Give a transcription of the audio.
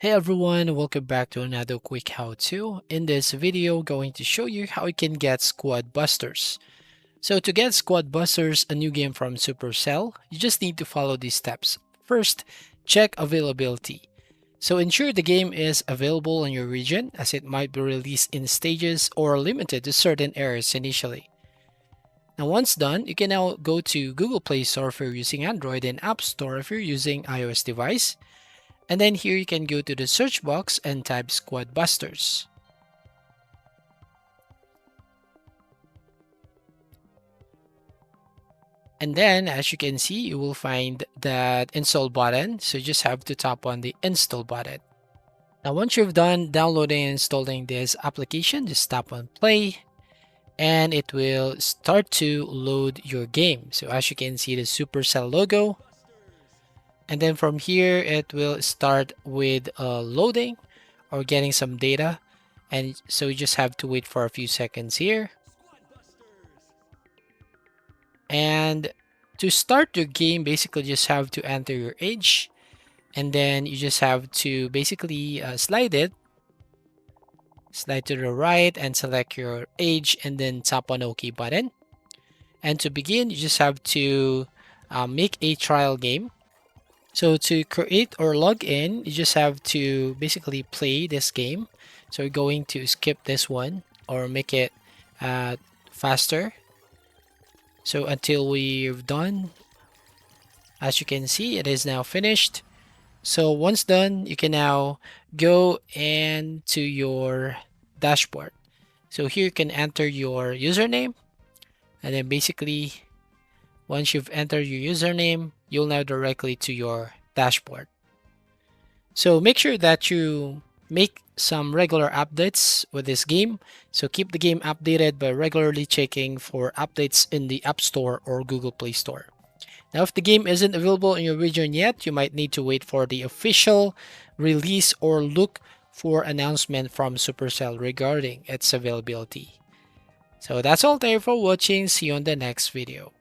Hey everyone, welcome back to another quick how-to. In this video, going to show you how you can get Squad Busters. So to get Squad Busters, a new game from Supercell, you just need to follow these steps. First, check availability. So ensure the game is available in your region, as it might be released in stages or limited to certain areas initially. Now once done, you can now go to Google Play Store if you're using Android and App Store if you're using iOS device. And then here you can go to the search box and type Squad Busters. And then as you can see, you will find that install button. So you just have to tap on the install button. Now, once you've done downloading and installing this application, just tap on play and it will start to load your game. So as you can see, the Supercell logo. And then from here, it will start with loading or getting some data. And so you just have to wait for a few seconds here. And to start your game, basically just have to enter your age. And then you just have to basically slide to the right and select your age and then tap on OK button. And to begin, you just have to make a trial game. So to create or log in, you just have to basically play this game. So we're going to skip this one or make it faster. So until we've done, as you can see, it is now finished. So once done, you can now go into your dashboard. So here you can enter your username, and then basically once you've entered your username, you'll now directly to your dashboard. So make sure that you make some regular updates with this game. So keep the game updated by regularly checking for updates in the App Store or Google Play Store. Now, if the game isn't available in your region yet, you might need to wait for the official release or look for announcement from Supercell regarding its availability. So that's all. Thank you for watching. See you on the next video.